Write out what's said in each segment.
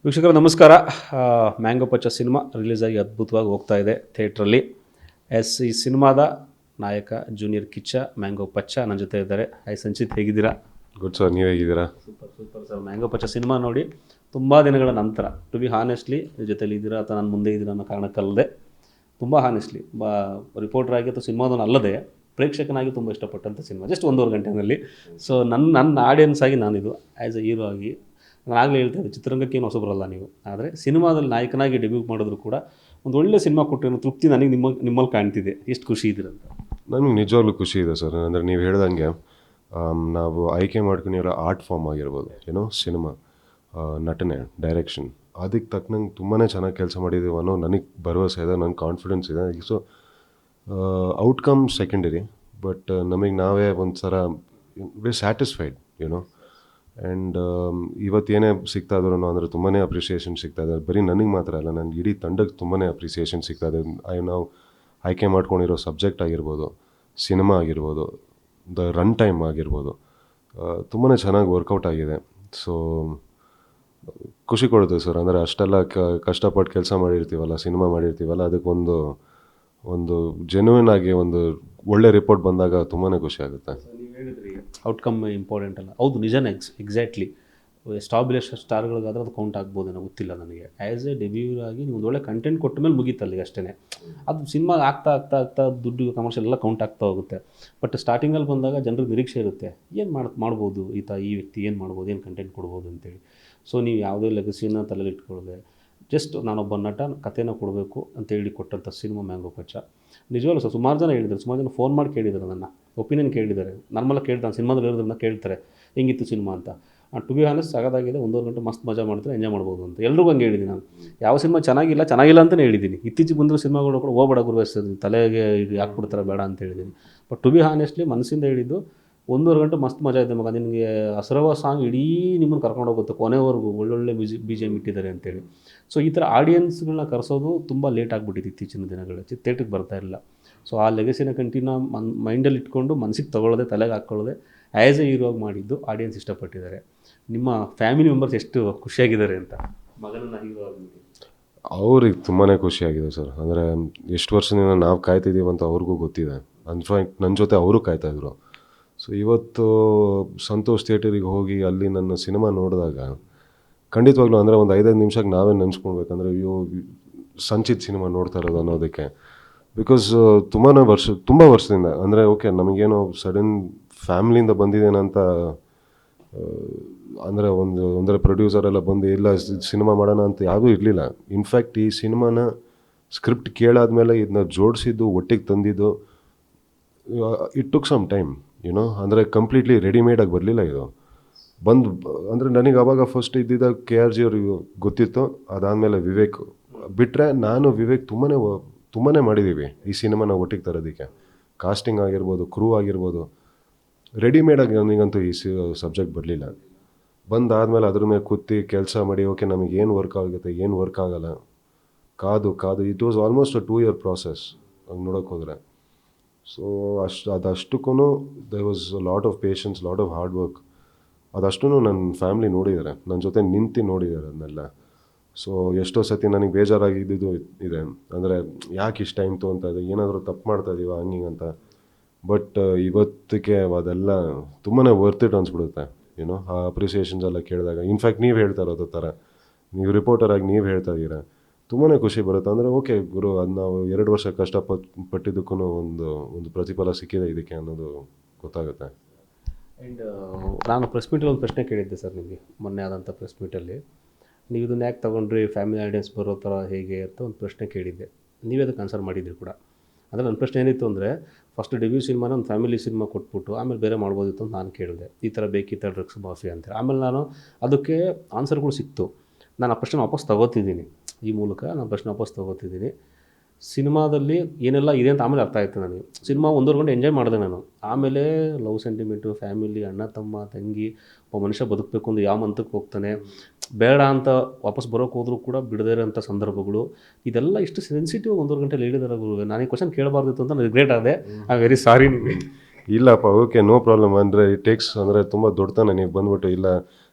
ವೀಕ್ಷಕರ ನಮಸ್ಕಾರ. Mango Pachcha cinema release ಆಗಿ ಅದ್ಭುತವಾಗಿ ಹೋಗ್ತಾ ಇದೆ ಥಿಯೇಟ್ರಲ್ಲಿ. ಈ ಸಿನಿಮಾದ ನಾಯಕ ಜೂನಿಯರ್ ಕಿಚ್ಚ, ಮ್ಯಾಂಗೋ ಪಚ್ಚ ನನ್ನ ಜೊತೆ ಇದ್ದಾರೆ. ಹಾಯ್ ಸಂಚಿತ್, ಹೇಗಿದ್ದೀರಾ? ಗುಡ್ ಸರ್, ನೀವು ಹೇಗಿದ್ದೀರಾ? Super super sir. Mango Pachcha cinema ನೋಡಿ ತುಂಬ ದಿನಗಳ ನಂತರ, ಟು ಬಿ ಹಾನೆಸ್ಟ್ಲಿ, ಜೊತೆಲಿ ಇದ್ದೀರಾ ಅಥವಾ ನನ್ನ ಮುಂದೆ ಇದ್ದೀರಾ ಅನ್ನೋ ಕಾರಣಕ್ಕಲ್ಲದೆ, ತುಂಬ ಹಾನೆಸ್ಟ್ಲಿ ರಿಪೋರ್ಟರ್ ಆಗಿ ಅಥವಾ ಸಿನಿಮಾದನ್ನು ಅಲ್ಲದೆ ಪ್ರೇಕ್ಷಕನಾಗಿ ತುಂಬ ಇಷ್ಟಪಟ್ಟಂಥ ಸಿನಿಮಾ. ಜಸ್ಟ್ 1.5 ಗಂಟೆಯಲ್ಲಿ. ಸೊ ನನ್ನ ಆಡಿಯನ್ಸ್ ಆಗಿ ನಾನಿದು ಆ್ಯಸ್ ಎ ಹೀರೋ ಆಗಿ ನಾನು ಆಗಲೇ ಹೇಳ್ತಾ ಇದ್ದೆ, ಚಿತ್ರರಂಗಕ್ಕೆ ಏನು ಹೊಸಬರಲ್ಲ ನೀವು, ಆದರೆ ಸಿನಿಮಾದಲ್ಲಿ ನಾಯಕನಾಗಿ ಡೆಬ್ಯೂ ಮಾಡಿದ್ರು ಕೂಡ ಒಂದು ಒಳ್ಳೆ ಸಿನಿಮಾ ಕೊಟ್ಟಿರೋ ತೃಪ್ತಿ ನನಗೆ ನಿಮ್ಮಲ್ಲಿ ಕಾಣ್ತಿದೆ. ಎಷ್ಟು ಖುಷಿ ಇದ್ದೀರಂತ? ನನಗೆ ನಿಜವಾಗ್ಲೂ ಖುಷಿ ಇದೆ ಸರ್. ಅಂದರೆ ನೀವು ಹೇಳ್ದಂಗೆ ನಾವು ಆಯ್ಕೆ ಮಾಡ್ಕೊಂಡಿರೋ ಆರ್ಟ್ ಫಾರ್ಮ್ ಆಗಿರ್ಬೋದು, ಏನೋ ಸಿನಿಮಾ, ನಟನೆ, ಡೈರೆಕ್ಷನ್, ಅದಕ್ಕೆ ತಕ್ಕನಂಗೆ ತುಂಬಾ ಚೆನ್ನಾಗಿ ಕೆಲಸ ಮಾಡಿದ್ದೀವಿ ಅನ್ನೋ ನನಗೆ ಭರವಸೆ ಇದೆ, ನನಗೆ ಕಾನ್ಫಿಡೆನ್ಸ್ ಇದೆ. ಸೊ ಔಟ್ಕಮ್ ಸೆಕೆಂಡರಿ, ಬಟ್ ನಮಗೆ ನಾವೇ ಒಂಥರ ವಿ ಸ್ಯಾಟಿಸ್ಫೈಡ್ ಯುನೋ. ಆ್ಯಂಡ್ ಇವತ್ತೇನೇ ಸಿಗ್ತಾ ಇದ್ರು ಅಂದರೆ ತುಂಬಾ ಅಪ್ರಿಸಿಯೇಷನ್ ಸಿಗ್ತಾ ಇದೆ. ಬರೀ ನನಗೆ ಮಾತ್ರ ಅಲ್ಲ, ನನಗೆ ಇಡೀ ತಂಡಕ್ಕೆ ತುಂಬಾ ಅಪ್ರಿಸಿಯೇಷನ್ ಸಿಗ್ತಾ ಇದೆ. ನಾವು ಆಯ್ಕೆ ಮಾಡ್ಕೊಂಡಿರೋ ಸಬ್ಜೆಕ್ಟ್ ಆಗಿರ್ಬೋದು, ಸಿನಿಮಾ ಆಗಿರ್ಬೋದು, ರನ್ ಟೈಮ್ ಆಗಿರ್ಬೋದು, ತುಂಬಾ ಚೆನ್ನಾಗಿ ವರ್ಕೌಟ್ ಆಗಿದೆ. ಸೊ ಖುಷಿ ಕೊಡುತ್ತೆ ಸರ್. ಅಂದರೆ ಅಷ್ಟೆಲ್ಲ ಕಷ್ಟಪಟ್ಟು ಕೆಲಸ ಮಾಡಿರ್ತೀವಲ್ಲ, ಸಿನಿಮಾ ಮಾಡಿರ್ತೀವಲ್ಲ, ಅದಕ್ಕೊಂದು ಜೆನ್ಯೂನ್ ಆಗಿ ಒಂದು ಒಳ್ಳೆ ರಿಪೋರ್ಟ್ ಬಂದಾಗ ತುಂಬಾ ಖುಷಿ ಆಗುತ್ತೆ. ನೀವು ಹೇಳಿದ್ರಿ ಔಟ್ಕಮ್ ಇಂಪಾರ್ಟೆಂಟ್ ಅಲ್ಲ. ಹೌದು, ನಿಜನೇ. ಎಕ್ಸಾಕ್ಟ್ಲಿ. ಎಸ್ಟಾಬ್ಲಿಷ್ ಸ್ಟಾರ್ಗಳಿಗಾದ್ರೆ ಅದು ಕೌಂಟ್ ಆಗ್ಬೋದೇನೋ, ಗೊತ್ತಿಲ್ಲ ನನಗೆ. ಆ್ಯಸ್ ಎ ಡೆಬ್ಯೂ ಆಗಿ ನೀವು ಒಂದು ಒಳ್ಳೆ ಕಂಟೆಂಟ್ ಕೊಟ್ಟ ಮೇಲೆ ಮುಗೀತು ಅಲ್ಲಿಗೆ, ಅಷ್ಟೇ. ಅದು ಸಿನಿಮಾ ಆಗ್ತಾ ಆಗ್ತಾ ಆಗ್ತಾ ದುಡ್ಡು, ಕಮರ್ಷಿಯಲ್ ಎಲ್ಲ ಕೌಂಟ್ ಆಗ್ತಾ ಹೋಗುತ್ತೆ. ಬಟ್ ಸ್ಟಾರ್ಟಿಂಗಲ್ಲಿ ಬಂದಾಗ ಜನರಿಗೆ ನಿರೀಕ್ಷೆ ಇರುತ್ತೆ, ಏನು ಮಾಡ್ಬೋದು ಈ ವ್ಯಕ್ತಿ, ಏನು ಮಾಡ್ಬೋದು, ಏನು ಕಂಟೆಂಟ್ ಕೊಡ್ಬೋದು ಅಂತೇಳಿ. ಸೊ ನೀವು ಯಾವುದೇ ಲೆಗಸಿನ ತಲೆಯಲ್ಲಿ ಇಟ್ಕೊಳ್ಳದೆ, ಜಸ್ಟ್ ನಾನೊಬ್ಬ ನಟ ಕಥೆನ ಕೊಡಬೇಕು ಅಂತೇಳಿ ಕೊಟ್ಟಂಥ ಸಿನಿಮಾ ಮ್ಯಾಂಗೋ ಪಚ್ಚ. ನಿಜವಾಗ್ಲೂ ಸರ್, ಸುಮಾರು ಜನ ಹೇಳಿದ್ದಾರೆ, ಸುಮಾರು ಜನ ಫೋನ್ ಮಾಡಿ ಕೇಳಿದ್ದಾರೆ, ನನ್ನ ಒಪಿನಿಯನ್ ಕೇಳಿದ್ದಾರೆ. ನಾರ್ಮಲಾಗಿ ಕೇಳ್ತಾನೆ, ಸಿನಿಮಾದಲ್ಲಿ ಹೇಳಿದ್ರನ್ನ ಕೇಳ್ತಾರೆ, ಹೆಂಗಿತ್ತು ಸಿನಿಮಾ ಅಂತ. ಟು ಬಿ ಹಾನೆಸ್ಟ್ ಸಾಕಾಗಿದೆ, 1.5 ಗಂಟೆ ಮಸ್ತ್ ಮಜಾ ಮಾಡ್ತಾರೆ, ಎಂಜಾಯ್ ಮಾಡ್ಬೋದು ಅಂತ ಎಲ್ರಿಗೂ ಹಂಗೆ ಹೇಳಿದ್ದೀನಿ ನಾನು. ಯಾವ ಸಿನಿಮಾ ಚೆನ್ನಾಗಿಲ್ಲ ಅಂತಲೇ ಹೇಳಿದ್ದೀನಿ. ಇತ್ತೀಚೆಗೆ ಬಂದರೂ ಸಿನಿಮಾಗಳು ಕೂಡ ಹೋಗ್ಬೇಡ ಗುರುವರ್ಸೋದು, ತಲೆಗೆ ಹಾಕ್ಬಿಡ್ತಾರೆ, ಬೇಡ ಅಂತ ಹೇಳಿದ್ದೀನಿ. ಬಟ್ ಟು ಬಿ ಹಾನೆಸ್ಟ್ಲಿ ಮನಸ್ಸಿಂದ ಹೇಳಿದ್ದು, 1.5 ಗಂಟೆ ಮಸ್ತ್ ಮಜಾ ಇದೆ ಮಗ, ನಿನಗೆ ಅಸರವ ಸಾಂಗ್ ಇಡೀ ನಿಮ್ಮನ್ನು ಕರ್ಕೊಂಡು ಹೋಗುತ್ತೆ ಕೊನೆವರೆಗೂ, ಒಳ್ಳೊಳ್ಳೆ ಬಿ ಜಿ ಎಮ್ ಇಟ್ಟಿದ್ದಾರೆ ಅಂತೇಳಿ. ಸೊ ಈ ಥರ ಆಡಿಯನ್ಸ್ಗಳನ್ನ ಕರೆಸೋದು ತುಂಬ ಲೇಟ್ ಆಗಿಬಿಟ್ಟಿತ್ತು ಇತ್ತೀಚಿನ ದಿನಗಳಲ್ಲಿ, ಥಿಯೇಟ್ರಿಗೆ ಬರ್ತಾ ಇರಲಿಲ್ಲ. ಸೊ ಆ ಲೆಗಸಿನ ಕಂಟಿನ್ಯೂ ಮೈಂಡಲ್ಲಿ ಇಟ್ಕೊಂಡು ಮನಸ್ಸಿಗೆ ತೊಗೊಳ್ಳೋದೆ, ತಲೆಗೆ ಹಾಕ್ಕೊಳ್ಳೋದೆ, ಆ್ಯಸ್ ಎ ಹೀರೋ ಆಗಿ ಮಾಡಿದ್ದು ಆಡಿಯನ್ಸ್ ಇಷ್ಟಪಟ್ಟಿದ್ದಾರೆ. ನಿಮ್ಮ ಫ್ಯಾಮಿಲಿ ಮೆಂಬರ್ಸ್ ಎಷ್ಟು ಖುಷಿಯಾಗಿದ್ದಾರೆ ಅಂತ ಮಗನನ್ನ ಹೀರೋ ಆಗಿ? ಅವ್ರಿಗೆ ತುಂಬಾ ಖುಷಿಯಾಗಿದೆ ಸರ್. ಅಂದರೆ ಎಷ್ಟು ವರ್ಷದಿಂದ ನಾವು ಕಾಯ್ತಿದ್ದೀವಿ ಅಂತ ಅವ್ರಿಗೂ ಗೊತ್ತಿದೆ. ಅನ್ಫ್ಯಾಕ್ಟ್ ನನ್ನ ಜೊತೆ ಅವರು ಕಾಯ್ತಾಯಿದ್ರು. ಸೊ ಇವತ್ತು ಸಂತೋಷ್ ಥಿಯೇಟರಿಗೆ ಹೋಗಿ ಅಲ್ಲಿ ನನ್ನ ಸಿನಿಮಾ ನೋಡಿದಾಗ ಖಂಡಿತವಾಗ್ಲೂ ಅಂದರೆ ಒಂದು 5-5 ನಿಮಿಷಕ್ಕೆ ನಾವೇ ನೆನೆಸ್ಕೊಳ್ಬೇಕಂದ್ರೆ, ಅಯ್ಯೋ ಸಂಚಿತ್ ಸಿನಿಮಾ ನೋಡ್ತಾ ಇರೋದು ಅನ್ನೋದಕ್ಕೆ. ಬಿಕಾಸ್ ತುಂಬ ವರ್ಷದಿಂದ ಅಂದರೆ ಓಕೆ, ನಮಗೇನೋ ಸಡನ್ ಫ್ಯಾಮ್ಲಿಯಿಂದ ಬಂದಿದ್ದೇನಂತ ಅಂದರೆ ಒಂದರ ಪ್ರೊಡ್ಯೂಸರ್ ಎಲ್ಲ ಬಂದು ಇಲ್ಲ ಸಿನಿಮಾ ಮಾಡೋಣ ಅಂತ ಯಾವುದೂ ಇರಲಿಲ್ಲ. ಇನ್ಫ್ಯಾಕ್ಟ್ ಈ ಸಿನಿಮಾನ ಸ್ಕ್ರಿಪ್ಟ್ ಕೇಳಾದ್ಮೇಲೆ ಇದನ್ನ ಜೋಡಿಸಿದ್ದು, ಒಟ್ಟಿಗೆ ತಂದಿದ್ದು, it took some time you know. ಅಂದರೆ ಕಂಪ್ಲೀಟ್ಲಿ ರೆಡಿಮೇಡಾಗಿ ಬರಲಿಲ್ಲ ಇದು. ಅಂದರೆ ನನಗೆ ಆವಾಗ ಫಸ್ಟ್ ಇದ್ದಿದ್ದ KRG ಅವ್ರಿಗೆ ಗೊತ್ತಿತ್ತು. ಅದಾದಮೇಲೆ ವಿವೇಕ್ ಬಿಟ್ಟರೆ ನಾನು ವಿವೇಕ್ ತುಂಬಾ ಮಾಡಿದ್ದೀವಿ ಈ ಸಿನಿಮಾನ ಒಟ್ಟಿಗೆ ತರೋದಕ್ಕೆ. ಕಾಸ್ಟಿಂಗ್ ಆಗಿರ್ಬೋದು, ಕ್ರೂ ಆಗಿರ್ಬೋದು, ರೆಡಿಮೇಡಾಗಿ ನನಗಂತೂ ಈ ಸಬ್ಜೆಕ್ಟ್ ಬರಲಿಲ್ಲ. ಬಂದಾದಮೇಲೆ ಅದ್ರ ಮೇಲೆ ಕೂತಿ ಕೆಲಸ ಮಾಡಿ, ಓಕೆ ನಮಗೆ ಏನು ವರ್ಕ್ ಆಗುತ್ತೆ, ಏನು ವರ್ಕ್ ಆಗೋಲ್ಲ, ಕಾದು it was almost a 2 year process ಹಂಗೆ ನೋಡೋಕೆ ಹೋದರೆ. ಸೊ ಅದಷ್ಟಕ್ಕೂ they was lot of patience, lot of hard work. ಅದಷ್ಟೂ ನನ್ನ ಫ್ಯಾಮ್ಲಿ ನೋಡಿದ್ದಾರೆ, ನನ್ನ ಜೊತೆ ನಿಂತು ನೋಡಿದ್ದಾರೆ ಅದನ್ನೆಲ್ಲ. ಸೊ ಎಷ್ಟೋ ಸತಿ ನನಗೆ ಬೇಜಾರಾಗಿದ್ದು ಇದೆ, ಅಂದರೆ ಯಾಕೆ ಇಷ್ಟು ಟೈಮ್ ತೊಗೊತಾ ಇದೆ, ಏನಾದರೂ ತಪ್ಪು ಮಾಡ್ತಾ ಇದೀವ ಹಂಗೆ ಅಂತ. ಬಟ್ ಇವತ್ತಿಗೆ ಅದೆಲ್ಲ ತುಂಬಾ ವರ್ತ್ ಇಟ್ ಅನ್ಸ್ಬಿಡುತ್ತೆ ಏನೋ, ಆ ಅಪ್ರಿಸಿಯೇಷನ್ಸ್ ಎಲ್ಲ ಕೇಳಿದಾಗ. ಇನ್ಫ್ಯಾಕ್ಟ್ ನೀವು ಹೇಳ್ತಾ ಇರೋದು ಥರ, ನೀವು ರಿಪೋರ್ಟರಾಗಿ ನೀವು ಹೇಳ್ತಾ ಇದ್ದೀರಾ, ತುಂಬಾ ಖುಷಿ ಬರುತ್ತೆ. ಅಂದರೆ ಓಕೆ ಗುರು, ಅದು ನಾವು 2 ವರ್ಷ ಕಷ್ಟಪಟ್ಟಿದ್ದಕ್ಕೂ ಒಂದು ಪ್ರತಿಫಲ ಸಿಕ್ಕಿದೆ ಇದಕ್ಕೆ ಅನ್ನೋದು ಗೊತ್ತಾಗುತ್ತೆ. ಆ್ಯಂಡ್ ನಾನು ಪ್ರೆಸ್ ಮೀಟಲ್ಲಿ ಒಂದು ಪ್ರಶ್ನೆ ಕೇಳಿದ್ದೆ ಸರ್ ನಿಮಗೆ, ಮೊನ್ನೆ ಆದಂಥ ಪ್ರೆಸ್ ಮೀಟಲ್ಲಿ. ನೀವು ಇದನ್ನು ಯಾಕೆ ತೊಗೊಂಡ್ರಿ, ಫ್ಯಾಮಿಲಿ ಆಡಿಯನ್ಸ್ ಬರೋ ಥರ ಹೇಗೆ ಅಂತ ಒಂದು ಪ್ರಶ್ನೆ ಕೇಳಿದ್ದೆ. ನೀವೇ ಅದಕ್ಕೆ ಆನ್ಸರ್ ಮಾಡಿದ್ರಿ ಕೂಡ. ಅಂದರೆ ನನ್ನ ಪ್ರಶ್ನೆ ಏನಿತ್ತು ಅಂದರೆ, ಫಸ್ಟ್ ಡೆಬ್ಯೂ ಸಿನಿಮಾನ ಒಂದು ಫ್ಯಾಮಿಲಿ ಸಿನಿಮಾ ಕೊಟ್ಬಿಟ್ಟು ಆಮೇಲೆ ಬೇರೆ ಮಾಡ್ಬೋದಿತ್ತು ಅಂತ ನಾನು ಕೇಳಿದೆ. ಈ ಥರ ಬೇಕಿತ್ತ ಡ್ರಗ್ಸ್ ಮಾಫಿಯಾ ಅಂತೇಳಿ. ಆಮೇಲೆ ನಾನು ಅದಕ್ಕೆ ಆನ್ಸರ್ಗಳು ಸಿಕ್ತು. ನಾನು ಆ ಪ್ರಶ್ನೆ ವಾಪಸ್ ತೊಗೋತಿದ್ದೀನಿ, ಈ ಮೂಲಕ ನಾನು ಪ್ರಶ್ನೆ ವಾಪಸ್ ತೊಗೋತಿದ್ದೀನಿ. ಸಿನಿಮಾದಲ್ಲಿ ಏನೆಲ್ಲ ಇದೆ ಅಂತ ಆಮೇಲೆ ಅರ್ಥ ಆಯಿತು ನನಗೆ. ಸಿನಿಮಾ 1.5 ಗಂಟೆ ಎಂಜಾಯ್ ಮಾಡಿದೆ ನಾನು. ಆಮೇಲೆ ಲವ್ ಸೆಂಟಿಮೆಂಟು, ಫ್ಯಾಮಿಲಿ, ಅಣ್ಣ ತಮ್ಮ ತಂಗಿ, ಒಬ್ಬ ಮನುಷ್ಯ ಬದುಕಬೇಕು ಅಂದ್ರೆ ಯಾವ ಮಂತಕ್ಕೆ ಹೋಗ್ತಾನೆ, ಬೇಡ ಅಂತ ವಾಪಸ್ ಬರೋಕ್ಕೆ ಹೋದರೂ ಕೂಡ ಬಿಡದೇ ಇರೋಂಥ ಸಂದರ್ಭಗಳು, ಇದೆಲ್ಲ ಇಷ್ಟು ಸೆನ್ಸಿಟಿವ್ 1.5 ಗಂಟೆಲಿ ಹೇಳಿದಾರೆ ಗುರುವೆ. ನಾನು ಈ ಕ್ವಶನ್ ಕೇಳಬಾರ್ದಿತ್ತು ಅಂತ ನಾನು ರಿಗ್ರೆಟ್ ಆದೆ. ಐ ವೆರಿ ಸಾರಿ ನಿಮಗೆ. ಇಲ್ಲಪ್ಪ, ಓಕೆ, ನೋ ಪ್ರಾಬ್ಲಮ್. ಅಂದರೆ ಟೇಕ್ಸ್ ಅಂದರೆ ತುಂಬ ದೊಡ್ಡತನ ನೀವು ಬಂದ್ಬಿಟ್ಟು ಇಲ್ಲ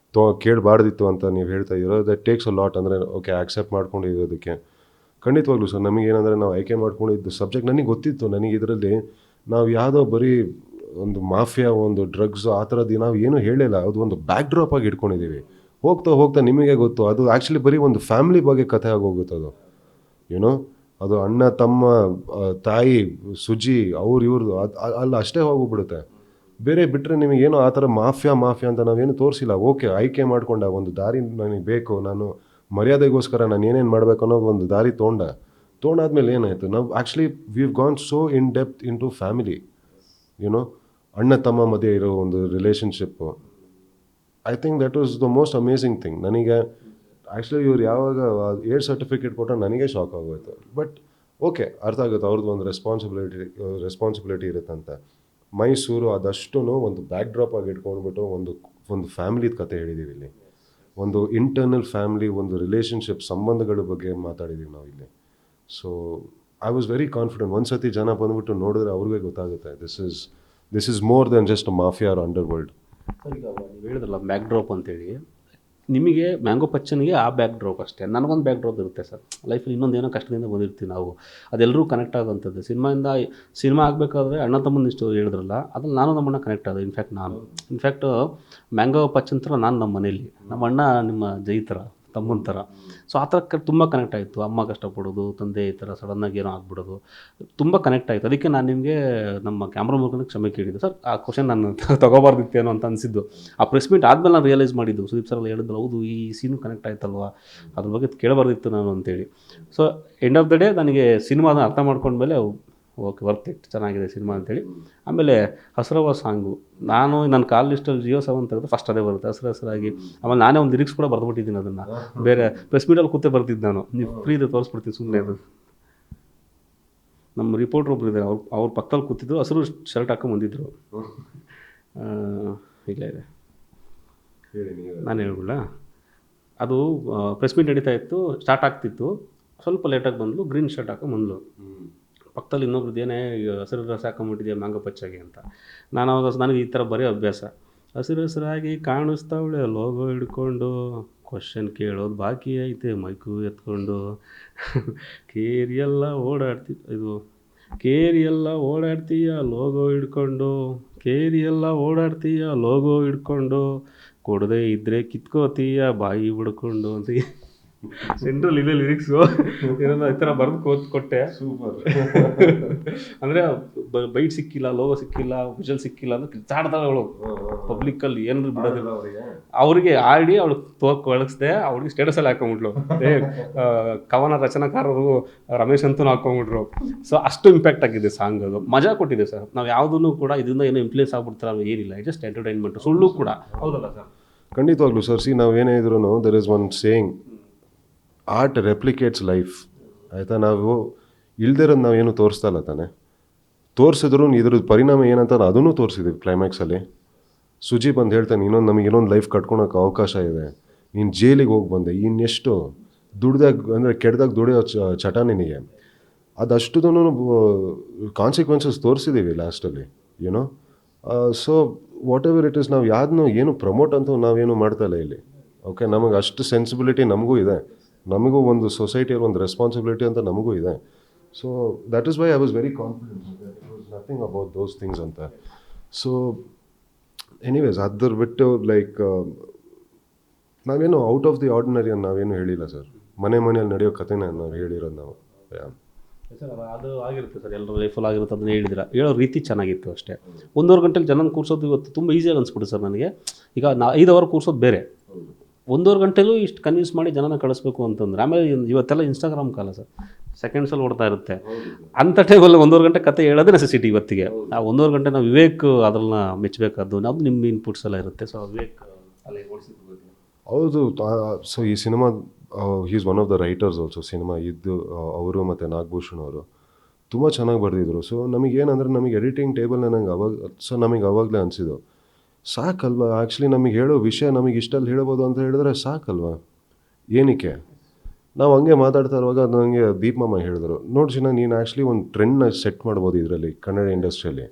ಕೇಳಬಾರ್ದಿತ್ತು ಅಂತ ನೀವು ಹೇಳ್ತಾ ಇದ್ದೀರೋ ದಟ್ ಟೇಕ್ಸ್ ಅ ಲಾಟ್. ಅಂದರೆ ಓಕೆ ಆಕ್ಸೆಪ್ಟ್ ಮಾಡ್ಕೊಂಡಿರೋದಕ್ಕೆ ಖಂಡಿತವಾಗ್ಲೂ ಸರ್. ನಮಗೇನಂದರೆ ನಾವು ಆಯ್ಕೆ ಮಾಡ್ಕೊಂಡಿದ್ದು ಸಬ್ಜೆಕ್ಟ್ ನನಗೆ ಗೊತ್ತಿತ್ತು. ನನಗೆ ಇದರಲ್ಲಿ ನಾವು ಯಾವುದೋ ಬರೀ ಒಂದು ಮಾಫಿಯಾ, ಒಂದು ಡ್ರಗ್ಸ್ ಆ ಥರದ್ದು ನಾವು ಏನೂ ಹೇಳಿಲ್ಲ. ಅದು ಒಂದು ಬ್ಯಾಕ್ ಡ್ರಾಪ್ ಆಗಿ ಇಟ್ಕೊಂಡಿದ್ದೀವಿ. ಹೋಗ್ತಾ ಹೋಗ್ತಾ ನಿಮಗೆ ಗೊತ್ತು ಅದು ಆ್ಯಕ್ಚುಲಿ ಬರೀ ಒಂದು ಫ್ಯಾಮಿಲಿ ಬಗ್ಗೆ ಕಥೆ ಆಗೋಗುತ್ತೆ ಅದು. ಏನೋ ಅದು ಅಣ್ಣ ತಮ್ಮ ತಾಯಿ ಸುಜಿ ಇವ್ರದ್ದು ಅಲ್ಲ ಅಷ್ಟೇ ಹೋಗ್ಬಿಡುತ್ತೆ. ಬೇರೆ ಬಿಟ್ಟರೆ ನಿಮಗೇನು ಆ ಥರ ಮಾಫಿಯಾ ಅಂತ ನಾವೇನು ತೋರಿಸಿಲ್ಲ. ಓಕೆ ಆಯ್ಕೆ ಮಾಡ್ಕೊಂಡ ಒಂದು ದಾರಿ ನನಗೆ ಬೇಕು, ನಾನು ಮರ್ಯಾದೆಗೋಸ್ಕರ ನಾನು ಏನೇನು ಮಾಡಬೇಕು ಅನ್ನೋದು ಒಂದು ದಾರಿ ತೊಗೊಂಡಾದ್ಮೇಲೆ ಏನಾಯಿತು, ನಾವು actually we've gone so in depth into family. You know ಅಣ್ಣ ತಮ್ಮ ಮಧ್ಯೆ ಇರೋ ಒಂದು relationship. I think that was the most amazing thing. ನನಗೆ ಆ್ಯಕ್ಚುಲಿ ಇವ್ರು ಯಾವಾಗ ಏರ್ ಸರ್ಟಿಫಿಕೇಟ್ ಕೊಟ್ಟರೆ ನನಗೆ ಶಾಕ್ ಆಗೋಯ್ತು. ಬಟ್ ಓಕೆ ಅರ್ಥ ಆಗುತ್ತೆ ಅವ್ರದ್ದು ಒಂದು ರೆಸ್ಪಾನ್ಸಿಬಿಲಿಟಿ ಇರುತ್ತಂತೆ. ಮೈಸೂರು ಅದಷ್ಟು ಒಂದು ಬ್ಯಾಕ್ ಡ್ರಾಪ್ ಆಗಿ ಇಟ್ಕೊಂಡ್ಬಿಟ್ಟು ಒಂದು ಫ್ಯಾಮಿಲಿದ ಕತೆ ಹೇಳಿದ್ದೀವಿ ಇಲ್ಲಿ. ಒಂದು ಇಂಟರ್ನಲ್ ಫ್ಯಾಮಿಲಿ, ಒಂದು ರಿಲೇಷನ್ಶಿಪ್ ಸಂಬಂಧಗಳ ಬಗ್ಗೆ ಮಾತಾಡಿದ್ದೀವಿ ನಾವು ಇಲ್ಲಿ. So I was very confident. ಒಂದು ಸತಿ ಜನ ಬಂದುಬಿಟ್ಟು ನೋಡಿದ್ರೆ ಅವ್ರಿಗೆ ಗೊತ್ತಾಗುತ್ತೆ this is more than just mafia R under world. Sir ಈಗ ನೀವು ಹೇಳಿದ್ರಲ್ಲ ಬ್ಯಾಕ್ ಡ್ರಾಪ್ ಅಂತೇಳಿ, ನಿಮಗೆ ಮ್ಯಾಂಗೋ ಪಚ್ಚನಿಗೆ ಆ ಬ್ಯಾಕ್ ಡ್ರಾಪ್ ಅಷ್ಟೇ, ನನಗೊಂದು ಬ್ಯಾಕ್ ಡ್ರಾಪ್ ಇರುತ್ತೆ ಸರ್. ಲೈಫಲ್ಲಿ ಇನ್ನೊಂದು ಏನೋ ಕಷ್ಟದಿಂದ ಬಂದಿರ್ತೀವಿ ನಾವು, ಅದೆಲ್ಲರೂ ಕನೆಕ್ಟ್ ಆಗೋಂಥದ್ದು. ಸಿನಿಮಾ ಆಗಬೇಕಾದ್ರೆ ಅಣ್ಣ ತಮ್ಮನ ಇಷ್ಟು ಹೇಳಿದ್ರಲ್ಲ, ಅದ್ರಲ್ಲಿ ನಾನು ನಮ್ಮಣ್ಣ ಕನೆಕ್ಟ್ ಆದ. ಇನ್ಫ್ಯಾಕ್ಟ್ ಮ್ಯಾಂಗೋ ಪಚ್ಚನ್ ಥರ ನಾನು ನಮ್ಮ ಮನೇಲಿ, ನಮ್ಮ ಅಣ್ಣ ನಿಮ್ಮ ಜೈ ಥರ, ತಮ್ಮನ ಥರ. ಸೊ ಆ ಥರ ತುಂಬ ಕನೆಕ್ಟ್ ಆಯಿತು. ಅಮ್ಮ ಕಷ್ಟಪಡೋದು, ತಂದೆ ಈ ಥರ ಸಡನ್ನಾಗಿ ಏನೋ ಆಗ್ಬಿಡೋದು, ತುಂಬ ಕನೆಕ್ಟ್ ಆಯಿತು. ಅದಕ್ಕೆ ನಾನು ನಿಮಗೆ ನಮ್ಮ ಕ್ಯಾಮ್ರಾ ಮೂಲಕ ಕ್ಷಮೆ ಕೇಳಿದ್ದೆ ಸರ್. ಆ ಕ್ವಶನ್ ನಾನು ತೊಗೋಬಾರ್ದಿತ್ತೇನೋ ಅಂತ ಅನಿಸಿದ್ದು. ಆ ಪ್ರೆಸ್ ಮೀಟ್ ಆದಮೇಲೆ ನಾನು ರಿಯಲೈಸ್ ಮಾಡಿದ್ದು, ಸುದೀಪ್ ಸರ್ ಹೇಳಿದ್ರು ಹೌದು ಈ ಸೀನು ಕನೆಕ್ಟ್ ಆಯ್ತಲ್ವ, ಅದ್ರ ಬಗ್ಗೆ ಕೇಳಬಾರ್ದಿತ್ತು ನಾನು ಅಂತೇಳಿ. So end of the day ನನಗೆ ಸಿನಿಮಾನ ಅರ್ಥ ಮಾಡ್ಕೊಂಡ್ಮೇಲೆ ಓಕೆ ವರ್ತ್ ಇಟ್, ಚೆನ್ನಾಗಿದೆ ಸಿನಿಮಾ ಅಂತೇಳಿ. ಆಮೇಲೆ ಹಸ್ರವ ಸಾಂಗು, ನಾನು ನನ್ನ ಕಾಲ್ ಲಿಸ್ಟಲ್ಲಿ ಜಿಯೋ 7 ತೆಗೆದು ಫಸ್ಟ್ ಅದೇ ಬರುತ್ತೆ ಹಸ್ರಾಗಿ. ಆಮೇಲೆ ನಾನೇ ಒಂದು ಲಿರಿಕ್ಸ್ ಕೂಡ ಬರೆದ್ಬಿಟ್ಟಿದ್ದೀನಿ ಅದನ್ನು, ಬೇರೆ ಪ್ರೆಸ್ ಮೀಟಲ್ಲಿ ಕೂತೇ ಬರ್ತಿದ್ದು ನಾನು. ನೀವು ಫ್ರೀ ಇದೆ ತೋರಿಸ್ಬಿಡ್ತೀನಿ ಸುಮ್ಮನೆ. ಅದು ನಮ್ಮ ರಿಪೋರ್ಟ್ರ್ ಒಬ್ರು ಇದ್ದಾರೆ, ಅವ್ರ ಪಕ್ಕದಲ್ಲಿ ಕೂತಿದ್ರು, ಹಸಿರು ಶರ್ಟ್ ಹಾಕೊಂಡು ಬಂದಿದ್ರು. ಇಲ್ಲ ಇದೆ ನಾನು ಹೇಳ್ಬಿಡ. ಅದು ಪ್ರೆಸ್ ಮೀಟ್ ನಡೀತಾ ಇತ್ತು, ಸ್ಟಾರ್ಟ್ ಆಗ್ತಿತ್ತು, ಸ್ವಲ್ಪ ಲೇಟಾಗಿ ಬಂದಳು, ಗ್ರೀನ್ ಶರ್ಟ್ ಹಾಕೊಂಡು ಬಂದಳು. ಪಕ್ಕದಲ್ಲಿ ಇನ್ನೊಬ್ರದ್ದು ಏನೇ ಹಸಿರು ರಸ ಹಾಕೊಂಬಿಟ್ಟಿದೆಯಾ ಮ್ಯಾಂಗೋ ಪಚ್ಚಾಗಿ ಅಂತ. ನಾನು ಅವಾಗ ನನಗೆ ಈ ಥರ ಬರೀ ಅಭ್ಯಾಸ. ಹಸಿರಾಗಿ ಕಾಣಿಸ್ತಾವಳೆ ಲೋಗೋ ಹಿಡ್ಕೊಂಡು, ಕ್ವಶನ್ ಕೇಳೋದು ಬಾಕಿ ಐತೆ ಮೈಕು ಎತ್ಕೊಂಡು, ಕೇರಿಯೆಲ್ಲ ಓಡಾಡ್ತೀಯ ಲೋಗೋ ಹಿಡ್ಕೊಂಡು, ಕೊಡದೆ ಇದ್ದರೆ ಕಿತ್ಕೋತೀಯ ಬಾಯಿ ಬಿಡ್ಕೊಂಡು ಅಂತ ಸೆಂಟ್ರಲ್ ಇದೆ ಲಿರಿಕ್ಸು. ಏನೋ ಈ ಥರ ಬರೆದು ಕೊಟ್ಟೆ. ಸೂಪರ್. ಅಂದರೆ ಬೈಟ್ ಸಿಕ್ಕಿಲ್ಲ, ಲೋಗೋ ಸಿಕ್ಕಿಲ್ಲ, ವಿಜುವಲ್ ಸಿಕ್ಕಿಲ್ಲ ಅಂದ್ರೆ ಕಿತ್ತಾಡ್ತಾಳೆ ಅವಳು ಪಬ್ಲಿಕ್ಕಲ್ಲಿ. ಏನಾದ್ರು ಬಿಡೋದಿಲ್ಲ ಅವ್ರಿಗೆ ಆಡಿ ಅವಳು ಕಳಿಸ್ದೆ. ಅವ್ರಿಗೆ ಸ್ಟೇಟಸಲ್ಲಿ ಹಾಕೊಂಬಿಟ್ಲು, ಕವನ ರಚನಾಕಾರರು ರಮೇಶ್ ಅಂತೂ ಹಾಕೊಂಬಿಟ್ರು. ಸೊ ಅಷ್ಟು ಇಂಪ್ಯಾಕ್ಟ್ ಆಗಿದೆ ಸಾಂಗ್. ಅದು ಮಜಾ ಕೊಟ್ಟಿದೆ ಸರ್. ನಾವು ಯಾವುದನ್ನು ಕೂಡ ಇದರಿಂದ ಏನೋ ಇನ್ಫ್ಲೂಯೆನ್ಸ್ ಆಗ್ಬಿಡ್ತಾರೆ ಏನಿಲ್ಲ, ಜಸ್ಟ್ ಎಂಟರ್ಟೈನ್ಮೆಂಟ್. ಸುಳ್ಳು ಕೂಡ ಹೌದಲ್ಲ ಸರ್? ಖಂಡಿತವಾಗ್ಲೂ ಸರ್. ನಾವೇನೇ ಇದ್ರೂ there is one saying, art replicates life. ಆಯಿತಾ? ನಾವು ಇಲ್ದಿರೋದು ನಾವೇನು ತೋರಿಸ್ತಾ ಇಲ್ಲ ತಾನೆ. ತೋರಿಸಿದ್ರು ಇದ್ರದ್ದು ಪರಿಣಾಮ ಏನಂತ ಅದನ್ನು ತೋರಿಸಿದ್ದೀವಿ ಕ್ಲೈಮ್ಯಾಕ್ಸಲ್ಲಿ. ಸುಜಿ ಬಂದು ಹೇಳ್ತಾನೆ, ನಮಗೆ ಇನ್ನೊಂದು ಲೈಫ್ ಕಟ್ಕೊಳಕ್ಕೆ ಅವಕಾಶ ಇದೆ, ನೀನು ಜೈಲಿಗೆ ಹೋಗಿ ಬಂದೆ, ಇನ್ನೆಷ್ಟು ದುಡ್ದಾಗ ಅಂದರೆ ಕೆಡ್ದಾಗ ದುಡಿಯೋ ಚಟ ನಿನಗೆ, ಅದಷ್ಟು ಕಾನ್ಸಿಕ್ವೆನ್ಸಸ್ ತೋರಿಸಿದ್ದೀವಿ ಲಾಸ್ಟಲ್ಲಿ. ಏನೋ so what ever it is, ನಾವು ಯಾವ್ದನ್ನೂ ಏನು ಪ್ರಮೋಟ್ ಅಂತೂ ನಾವೇನು ಮಾಡ್ತಾ ಇಲ್ಲ ಇಲ್ಲಿ. ಓಕೆ, ನಮಗೆ ಅಷ್ಟು ಸೆನ್ಸಿಬಿಲಿಟಿ ನಮಗೂ ಇದೆ, ನಮಗೂ ಒಂದು ಸೊಸೈಟಿಯಲ್ಲಿ ಒಂದು ರೆಸ್ಪಾನ್ಸಿಬಿಲಿಟಿ ಅಂತ ನಮಗೂ ಇದೆ. So that is why I was very confident it was nothing about those things ಅಂತ. ಸೊ ಎನಿವೇಸ್ ಅದ್ರ ಬಿಟ್ಟು ಲೈಕ್ ನಾವೇನು ಔಟ್ ಆಫ್ ದಿ ಆರ್ಡಿನರಿ ಅಂತ ನಾವೇನು ಹೇಳಿಲ್ಲ ಸರ್. ಮನೆಯಲ್ಲಿ ನಡೆಯೋ ಕಥೆನ ನಾವು ಹೇಳಿರೋದು ನಾವು. ಸರ್ ಅದು ಆಗಿರುತ್ತೆ ಸರ್, ಎಲ್ಲರೂ ಲೈಫಲ್ಲಿ ಆಗಿರುತ್ತೆ. ಅದನ್ನ ಹೇಳೋ ರೀತಿ ಚೆನ್ನಾಗಿತ್ತು ಅಷ್ಟೇ. 1.5 ಗಂಟೆಲಿ ಜನನ ಕೂರಿಸೋದು ಇವತ್ತು ತುಂಬ ಈಸಿಯಾಗಿ ಅನಿಸ್ಬಿಟ್ಟು ಸರ್ ನನಗೆ. ಈಗ 5 ಅವರ್ ಕೂರಿಸೋದು ಬೇರೆ, 1.5 ಗಂಟೆಲೂ ಇಷ್ಟು ಕನ್ವಿನ್ಸ್ ಮಾಡಿ ಜನನ ಕಳಿಸ್ಬೇಕು ಅಂತಂದ್ರೆ. ಆಮೇಲೆ ಇವತ್ತೆಲ್ಲ ಇನ್ಸ್ಟಾಗ್ರಾಮ್ ಕಾಲ ಸರ್, ಸೆಕೆಂಡ್ಸಲ್ಲಿ ಓಡ್ತಾ ಇರುತ್ತೆ. ಅಂಥ ಟೈಮಲ್ಲಿ 1.5 ಗಂಟೆ ಕತೆ ಹೇಳೋದೇ ನೆಸೆಸಿಟಿ ಇವತ್ತಿಗೆ. ಆ 1.5 ಗಂಟೆ ನಾವು ವಿವೇಕ್ ಅದನ್ನ ಮೆಚ್ಚಬೇಕಾದ್ದು, ಅದು ನಿಮ್ಮ ಇನ್ಪುಟ್ಸ್ ಎಲ್ಲ ಇರುತ್ತೆ. ಸೊ ವಿವೇಕ್ ಅಲ್ಲಿ ಓಡಿಸಿದ್ದು ಹೌದು. ಸೊ ಈ cinema is one of the writers also. Cinema ಇದ್ದು ಅವರು ಮತ್ತು ನಾಗಭೂಷಣ್ ಅವರು ತುಂಬ ಚೆನ್ನಾಗಿ ಬರೆದಿದ್ರು. ಸೊ ನಮಗೇನಂದ್ರೆ ನಮಗೆ ಎಡಿಟಿಂಗ್ ಟೇಬಲ್ ನಮಗೆ ಅವಾಗಲೇ ಅನಿಸಿದ್ದು ಸಾಕಲ್ವಾ. ಆ್ಯಕ್ಚುಲಿ ನಮಗೆ ಹೇಳೋ ವಿಷಯ ನಮಗೆ ಇಷ್ಟಲ್ಲಿ ಹೇಳ್ಬೋದು ಅಂತ ಹೇಳಿದ್ರೆ ಸಾಕಲ್ವಾ, ಏನಕ್ಕೆ ನಾವು ಹಂಗೆ ಮಾತಾಡ್ತಾ ಇರುವಾಗ ನನಗೆ ದೀಪ್ ಮಾಮ ಹೇಳಿದ್ರು, ನೋಡಿ ನೀನು ಆ್ಯಕ್ಚುಲಿ ಒಂದು ಟ್ರೆಂಡ್ನ ಸೆಟ್ ಮಾಡ್ಬೋದು ಇದರಲ್ಲಿ ಕನ್ನಡ ಇಂಡಸ್ಟ್ರಿಯಲ್ಲಿ.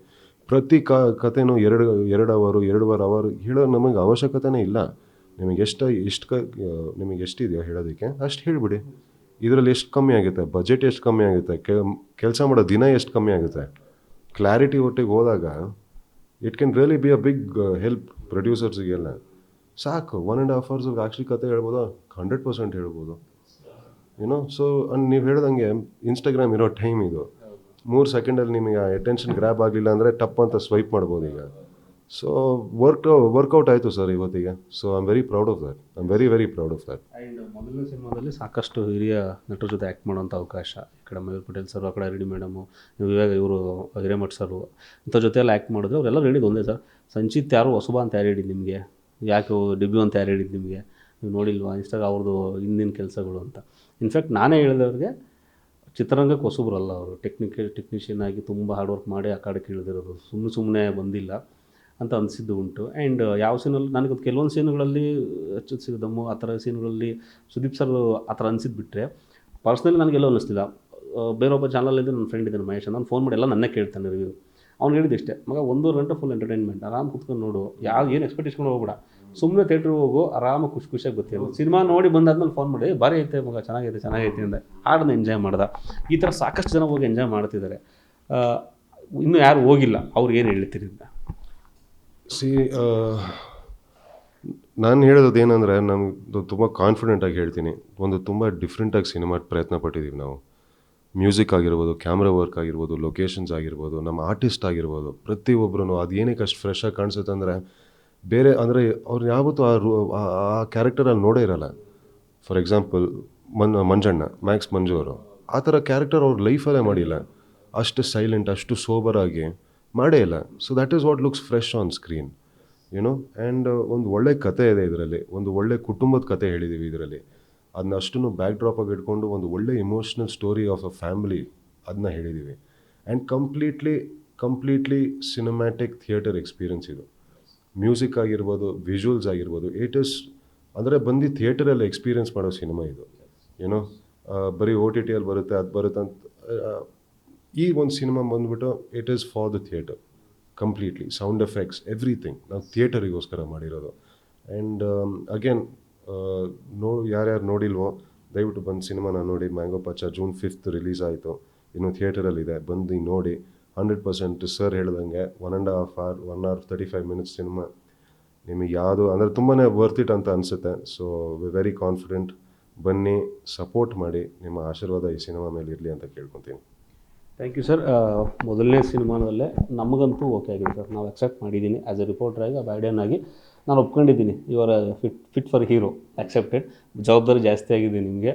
ಪ್ರತಿ ಕಥೆನೂ 2 ಅವರ್ ಹೇಳೋ ನಮಗೆ ಅವಶ್ಯಕತೆನೇ ಇಲ್ಲ. ನಿಮಗೆ ನಿಮಗೆ ಎಷ್ಟಿದೆಯೋ ಹೇಳೋದಕ್ಕೆ ಅಷ್ಟು ಹೇಳಿಬಿಡಿ. ಇದರಲ್ಲಿ ಎಷ್ಟು ಕಮ್ಮಿ ಆಗುತ್ತೆ, ಬಜೆಟ್ ಎಷ್ಟು ಕಮ್ಮಿ ಆಗುತ್ತೆ, ಕೆಲಸ ಮಾಡೋ ದಿನ ಎಷ್ಟು ಕಮ್ಮಿ ಆಗುತ್ತೆ. ಕ್ಲಾರಿಟಿ ಒಟ್ಟಿಗೆ ಹೋದಾಗ it can really be a big help ಪ್ರೊಡ್ಯೂಸರ್ಸಿಗೆಲ್ಲ. ಸಾಕು 1.5 hours ಆ್ಯಕ್ಚುಲಿ ಕತೆ ಹೇಳ್ಬೋದು, 100% ಹೇಳ್ಬೋದು. ಸೊ ನೀವು ಹೇಳ್ದಂಗೆ ಇನ್ಸ್ಟಾಗ್ರಾಮ್ ಇರೋ ಟೈಮ್ ಇದು. 3 ಸೆಕೆಂಡಲ್ಲಿ ನಿಮಗೆ ಅಟೆನ್ಷನ್ ಗ್ರ್ಯಾಬ್ ಆಗಲಿಲ್ಲ ಅಂದರೆ ಟಪ್ ಅಂತ ಸ್ವೈಪ್ ಮಾಡ್ಬೋದು ಈಗ. ಸೊ ವರ್ಕೌಟ್ ಆಯಿತು ಸರ್ ಇವತ್ತಿಗೆ. So I am very proud of that. I am very very proud of that. And ಮೊದಲನೇ ಸಿನಿಮಾದಲ್ಲಿ ಸಾಕಷ್ಟು ಹಿರಿಯ ನಟರ ಜೊತೆ ಆ್ಯಕ್ಟ್ ಮಾಡೋಂಥ ಅವಕಾಶ, ಈ ಕಡೆ ಮಯೂರ್ ಪಟೇಲ್ ಸರ್, ಆ ಕಡೆ ರೆಡಿ ಮೇಡಮು, ಇವಾಗ ಇವರು ಹಿರೇಮಠ್ ಸರು, ಇಂಥ ಜೊತೆ ಎಲ್ಲ ಆ್ಯಕ್ಟ್ ಮಾಡಿದ್ರು. ಅವರೆಲ್ಲ ಹೇಳಿದ್ದು ಒಂದೇ ಸರ್, ಸಂಚಿತ್ ಯಾರು ಹೊಸಬ ಅಂತ ಯಾರು ಹೇಳಿದ್ದು ನಿಮಗೆ, ಯಾಕೆ ಡೆಬ್ಯೂ ಅಂತ ಯಾರು ಹೇಳಿದ್ದು ನಿಮಗೆ, ನೀವು ನೋಡಿಲ್ವಾ ಇನ್ಸ್ಟಾಗ್ರಾಮ್ ಅವ್ರದ್ದು ಹಿಂದಿನ ಕೆಲಸಗಳು ಅಂತ. ಇನ್ಫ್ಯಾಕ್ಟ್ ನಾನೇ ಹೇಳಿದವ್ರಿಗೆ ಚಿತ್ರರಂಗಕ್ಕೆ ಹೊಸಬ್ರಲ್ಲ ಅವರು, ಟೆಕ್ನಿಷಿಯನ್ ಆಗಿ ತುಂಬ ಹಾರ್ಡ್ ವರ್ಕ್ ಮಾಡಿ ಆ ಕಡೆಗೆ ಇಳಿದಿರೋದು, ಸುಮ್ಮನೆ ಬಂದಿಲ್ಲ ಅಂತ ಅನಿಸಿದ್ದು ಉಂಟು. ಆ್ಯಂಡ್ ಯಾವ ಸೀನಲ್ಲಿ ನನಗೆ ಕೆಲವೊಂದು ಸೀನ್ಗಳಲ್ಲಿ ದಮ್ಮು ಆ ಥರ ಸೀನ್ಗಳಲ್ಲಿ ಸುದೀಪ್ ಸರ್ ಆ ಥರ ಅನಿಸಿದ್ದು ಬಿಟ್ಟರೆ, ಪರ್ಸ್ನಲಿ ನನಗೆಲ್ಲೋ ಅನ್ನಿಸ್ತಿಲ್ಲ. ಬೇರೊಬ್ಬ ಚಾನಲಿಂದ ನನ್ನ ಫ್ರೆಂಡ್ ಇದ್ದಾನೆ ಮಹೇಶ್, ನಾನು ಫೋನ್ ಮಾಡಿ ಎಲ್ಲ ನನ್ನೇ ಕೇಳ್ತಾನೆ ರಿವ್ಯೂ. ಅವ್ನು ಹೇಳಿದ್ದು ಇಷ್ಟೇ, ಮಗ 1.5 ಗಂಟೆ ಫುಲ್ ಎಂಟರ್ಟೈನ್ಮೆಂಟ್, ಆರಾಮ್ ಕುತ್ಕೊಂಡು ನೋಡು, ಏನು ಎಕ್ಸ್ಪೆಕ್ಟ್ ಇಸ್ಕೊಂಡು ಹೋಗ್ಬೇಡ, ಸುಮ್ಮನೆ ಥಿಯೇಟ್ರಿಗೆ ಹೋಗು, ಆರಾಮಾಗಿ ಖುಷಿಯಾಗಿ ಗೊತ್ತಿಲ್ಲ. ಸಿನಿಮಾ ನೋಡಿ ಬಂದಾದ್ಮೇಲೆ ಫೋನ್ ಮಾಡಿ ಭಾರಿ ಐತೆ ಮಗ, ಚೆನ್ನಾಗೈತೆ ಅಂದೆ, ಹಾಡನ್ನ ಎಂಜಾಯ್ ಮಾಡ್ದೆ. ಈ ಥರ ಸಾಕಷ್ಟು ಜನ ಹೋಗಿ ಎಂಜಾಯ್ ಮಾಡ್ತಿದ್ದಾರೆ. ಇನ್ನೂ ಯಾರು ಹೋಗಿಲ್ಲ, ಅವ್ರಿಗೆ ಏನು ಹೇಳ್ತೀರಿ ಅಂತ? ನಾನು ಹೇಳೋದು ಏನಂದರೆ, ನಮ್ದು ತುಂಬ ಕಾನ್ಫಿಡೆಂಟಾಗಿ ಹೇಳ್ತೀನಿ, ಒಂದು ತುಂಬ ಡಿಫ್ರೆಂಟಾಗಿ ಸಿನಿಮಾ ಪ್ರಯತ್ನ ಪಟ್ಟಿದ್ದೀವಿ ನಾವು. ಮ್ಯೂಸಿಕ್ ಆಗಿರ್ಬೋದು, ಕ್ಯಾಮ್ರಾ ವರ್ಕ್ ಆಗಿರ್ಬೋದು, ಲೊಕೇಶನ್ಸ್ ಆಗಿರ್ಬೋದು, ನಮ್ಮ ಆರ್ಟಿಸ್ಟ್ ಆಗಿರ್ಬೋದು, ಪ್ರತಿಯೊಬ್ಬರೂ ಅದು ಏನಕ್ಕೆ ಅಷ್ಟು ಫ್ರೆಶಾಗಿ ಕಾಣಿಸುತ್ತೆ ಅಂದರೆ, ಬೇರೆ ಅಂದರೆ ಅವ್ರು ಯಾವತ್ತೂ ಆ ಕ್ಯಾರೆಕ್ಟರಲ್ಲಿ ನೋಡೇ ಇರೋಲ್ಲ. ಫಾರ್ ಎಕ್ಸಾಂಪಲ್ ಮಂಜಣ್ಣ, ಮ್ಯಾಕ್ಸ್ ಮಂಜು ಅವರು, ಆ ಥರ ಕ್ಯಾರೆಕ್ಟರ್ ಅವ್ರ ಲೈಫಲ್ಲೇ ಮಾಡಿಲ್ಲ. ಅಷ್ಟು ಸೈಲೆಂಟ್, ಅಷ್ಟು ಸೋಬರಾಗಿ ಮಾಡೇ ಇಲ್ಲ. So that is what looks fresh on screen, and ಒಂದು ಒಳ್ಳೆ ಕತೆ ಇದೆ ಇದರಲ್ಲಿ, ಒಂದು ಒಳ್ಳೆ ಕುಟುಂಬದ ಕತೆ ಹೇಳಿದ್ದೀವಿ ಇದರಲ್ಲಿ. ಅದನ್ನ ಅಷ್ಟನ್ನು ಬ್ಯಾಕ್ ಡ್ರಾಪಾಗಿ ಇಟ್ಕೊಂಡು ಒಂದು ಒಳ್ಳೆ emotional story of a family ಅದನ್ನ ಹೇಳಿದ್ದೀವಿ. And completely cinematic theatre experience ಇದು. ಮ್ಯೂಸಿಕ್ ಆಗಿರ್ಬೋದು, ವಿಜುವಲ್ಸ್ ಆಗಿರ್ಬೋದು, ಇಟ್ ಈಸ್ ಅಂದರೆ ಬಂದು ಥಿಯೇಟರಲ್ಲಿ ಎಕ್ಸ್ಪೀರಿಯನ್ಸ್ ಮಾಡೋ ಸಿನಿಮಾ ಇದು. ಬರೀ OTTಯಲ್ಲಿ ಬರುತ್ತೆ, ಅದು ಬರುತ್ತೆ ಅಂತ. ಈ ಒಂದು ಸಿನಿಮಾ ಬಂದುಬಿಟ್ಟು it is for the theatre completely. Sound effects, everything ನಾವು ಥಿಯೇಟರಿಗೋಸ್ಕರ ಮಾಡಿರೋದು. ಆ್ಯಂಡ್ ಅಗೇನ್ ಯಾರ್ಯಾರು ನೋಡಿಲ್ವೋ ದಯವಿಟ್ಟು ಬಂದು ಸಿನಿಮಾನ ನೋಡಿ. ಮ್ಯಾಂಗೋ ಪಚ್ಚ June 5th ರಿಲೀಸ್ ಆಯಿತು, ಇನ್ನು ಥಿಯೇಟರಲ್ಲಿದೆ, ಬಂದು ನೋಡಿ. 100% ಸರ್ ಹೇಳ್ದಂಗೆ 1.5 hour 1 hour 35 minutes ಸಿನಿಮಾ ನಿಮಗೆ ಯಾವುದು ಅಂದರೆ ತುಂಬಾ ವರ್ತ್ ಇಟ್ ಅಂತ ಅನಿಸುತ್ತೆ. ಸೊ ವೆರಿ ಕಾನ್ಫಿಡೆಂಟ್, ಬನ್ನಿ, ಸಪೋರ್ಟ್ ಮಾಡಿ, ನಿಮ್ಮ ಆಶೀರ್ವಾದ ಈ ಸಿನಿಮಾ ಮೇಲೆ ಇರಲಿ ಅಂತ ಕೇಳ್ಕೊತೀನಿ. Thank you sir. ಮೊದಲನೇ ಸಿನಿಮಾನಲ್ಲೇ ನಮಗಂತೂ ಓಕೆ ಆಗಿದೆ ಸರ್, ನಾವು ಅಕ್ಸೆಪ್ಟ್ ಮಾಡಿದ್ದೀನಿ. ಆ್ಯಸ್ ಎ ರಿಪೋರ್ಟ್ರಾಗಿ, ಬ್ಯಾಡಿಯನ್ ಆಗಿ ನಾನು ಒಪ್ಕೊಂಡಿದ್ದೀನಿ. ಇವರ ಫಿಟ್ ಫಾರ್ ಹೀರೋ, ಆಕ್ಸೆಪ್ಟೆಡ್. ಜವಾಬ್ದಾರಿ ಜಾಸ್ತಿ ಆಗಿದೆ ನಿಮಗೆ.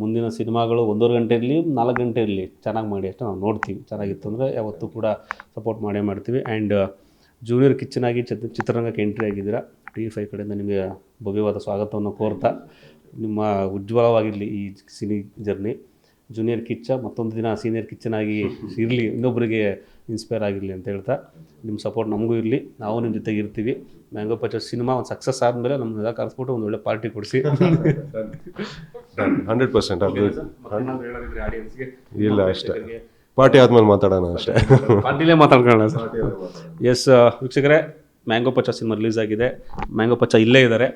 ಮುಂದಿನ ಸಿನಿಮಾಗಳು 1.5 ಗಂಟೆ ಇರಲಿ, 4 ಗಂಟೆ ಇರಲಿ, ಚೆನ್ನಾಗಿ ಮಾಡಿ ಅಷ್ಟೇ ನಾವು ನೋಡ್ತೀವಿ. ಚೆನ್ನಾಗಿತ್ತು ಅಂದರೆ ಯಾವತ್ತೂ ಕೂಡ ಸಪೋರ್ಟ್ ಮಾಡೇ ಮಾಡ್ತೀವಿ. ಆ್ಯಂಡ್ ಜೂನಿಯರ್ ಕಿಚ್ಚನ್ ಆಗಿ ಚಿತ್ರರಂಗಕ್ಕೆ ಎಂಟ್ರಿ ಆಗಿದ್ದೀರಾ. TV5 ಕಡೆಯಿಂದ ನಿಮಗೆ ಭವ್ಯವಾದ ಸ್ವಾಗತವನ್ನು ಕೋರ್ತಾ, ನಿಮ್ಮ ಉಜ್ವಲವಾಗಿರಲಿ ಈ ಸಿನಿ ಜರ್ನಿ. ಜೂನಿಯರ್ ಕಿಚ್ಚ ಮತ್ತೊಂದು ದಿನ ಸೀನಿಯರ್ ಕಿಚ್ಚನಾಗಿ ಇರಲಿ, ಇನ್ನೊಬ್ಬರಿಗೆ ಇನ್ಸ್ಪೈರ್ ಆಗಿರಲಿ ಅಂತ ಹೇಳ್ತಾ, ನಿಮ್ಮ ಸಪೋರ್ಟ್ ನಮಗೂ ಇರಲಿ, ನಾವು ನಿಮ್ಮ ಜೊತೆಗೆ ಇರ್ತೀವಿ. ಮ್ಯಾಂಗೋ ಪಚ್ಚ ಸಿನಿಮಾ ಒಂದು ಸಕ್ಸಸ್ ಆದಮೇಲೆ ನಮ್ಮನ್ನೆಲ್ಲ ಕರೆಸ್ಬಿಟ್ಟು ಒಂದು ಒಳ್ಳೆ ಪಾರ್ಟಿ ಕೊಡಿಸಿ. 100% ಇಲ್ಲ ಅಷ್ಟೇ, ಪಾರ್ಟಿ ಆದ್ಮೇಲೆ ಮಾತಾಡೋಣ ಅಷ್ಟೇ. ಪಾರ್ಟಿಲೇ ಮಾತಾಡ್ಕೊಳ್ಳೋಣ ಸರ್. ಎಸ್ ವೀಕ್ಷಕರೇ, ಮ್ಯಾಂಗೋ ಪಚ್ಚ ಸಿನಿಮಾ ರಿಲೀಸ್ ಆಗಿದೆ. ಮ್ಯಾಂಗೋ ಪಚ್ಚ ಇಲ್ಲೇ ಇದ್ದಾರೆ.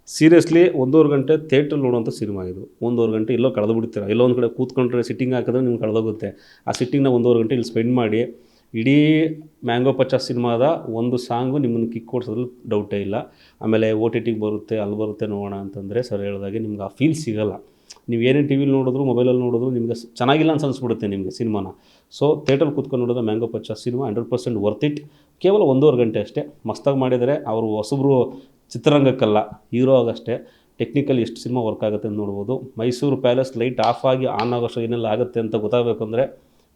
ಸೀರಿಯಸ್ಲಿ 1.5 ಗಂಟೆ ಥಿಯೇಟ್ರಲ್ಲಿ ನೋಡುವಂಥ ಸಿನಿಮಾ ಇದು. 1.5 ಗಂಟೆ ಎಲ್ಲೋ ಕಳೆದು ಬಿಡ್ತೀರ, ಎಲ್ಲೋ ಒಂದು ಕಡೆ ಕೂತ್ಕೊಂಡ್ರೆ ಸಿಟ್ಟಿಂಗ್ ಹಾಕಿದ್ರೆ ನಿಮ್ಗೆ ಕಳೆದೋಗುತ್ತೆ. ಆ ಸಿಟ್ಟಿಂಗ್ನ 1.5 ಗಂಟೆ ಇಲ್ಲಿ ಸ್ಪೆಂಡ್ ಮಾಡಿ, ಇಡೀ ಮ್ಯಾಂಗೋ ಪಚ್ಚ ಸಿನಿಮಾದ ಒಂದು ಸಾಂಗು ನಿಮ್ಮನ್ನು ಕಿಕ್ ಕೊಡ್ಸೋದ್ರಲ್ಲಿ ಡೌಟೇ ಇಲ್ಲ. ಆಮೇಲೆ OTTಗೆ ಬರುತ್ತೆ, ಅಲ್ಲಿ ಬರುತ್ತೆ ನೋಡೋಣ ಅಂತಂದರೆ ಸರ್ ಹೇಳಿದಾಗೆ ನಿಮ್ಗೆ ಆ ಫೀಲ್ ಸಿಗೋಲ್ಲ. ನೀವು ಏನೇ TV ನೋಡಿದ್ರು, ಮೊಬೈಲಲ್ಲಿ ನೋಡಿದ್ರು ನಿಮಗೆ ಚೆನ್ನಾಗಿಲ್ಲ ಅಂತ ಅನಿಸ್ಬಿಡುತ್ತೆ ನಿಮಗೆ ಸಿನಿಮಾನ. ಸೊ ಥಿಯೇಟ್ರಲ್ಲಿ ಕೂತ್ಕೊಂಡು ನೋಡೋದು mango Pachcha cinema 100% worth it. ಕೇವಲ 1.5 ಗಂಟೆ ಅಷ್ಟೇ. ಮಸ್ತಾಗಿ ಮಾಡಿದರೆ. ಅವರು ಹೊಸಬ್ರು ಚಿತ್ರರಂಗಕ್ಕಲ್ಲ, ಹೀರೋ ಆಗಷ್ಟೇ. ಟೆಕ್ನಿಕಲಿ ಎಷ್ಟು ಸಿನಿಮಾ ವರ್ಕ್ ಆಗುತ್ತೆ ಅಂತ ನೋಡ್ಬೋದು. ಮೈಸೂರು ಪ್ಯಾಲೇಸ್ ಲೈಟ್ ಆಫ್ ಆಗಿ ಆನ್ ಆಗೋಷ್ಟು ಏನೆಲ್ಲ ಆಗುತ್ತೆ ಅಂತ ಗೊತ್ತಾಗಬೇಕು ಅಂದರೆ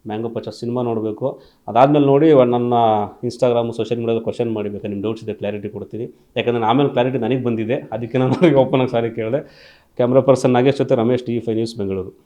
ಮ್ಯಾಂಗೋ ಪಚ್ಚ ಸಿನಿಮಾ ನೋಡಬೇಕು. ಅದಾದಮೇಲೆ ನೋಡಿ ನನ್ನ ಇನ್ಸ್ಟಾಗ್ರಾಮು, ಸೋಷಿಯಲ್ ಮೀಡಿಯಾದಲ್ಲಿ ಕ್ವಶನ್ ಮಾಡಿಬೇಕು, ನಿಮ್ಮ ಡೌಟ್ಸ್ ಇದೆ ಕ್ಲಾರಿಟಿ ಕೊಡ್ತೀನಿ. ಯಾಕಂದರೆ ಆಮೇಲೆ ಕ್ಲಾರಿಟಿ ನನಗೆ ಬಂದಿದೆ, ಅದಕ್ಕೆ ನಾನು ಓಪನ್ ಆಗಿ ಸಾರಿ ಕೇಳಿದೆ. ಕ್ಯಾಮ್ರಾ ಪರ್ಸನ್ ನಾಗೇಶ್ ಜೊತೆ ರಮೇಶ್, TV5 ನ್ಯೂಸ್, ಬೆಂಗಳೂರು.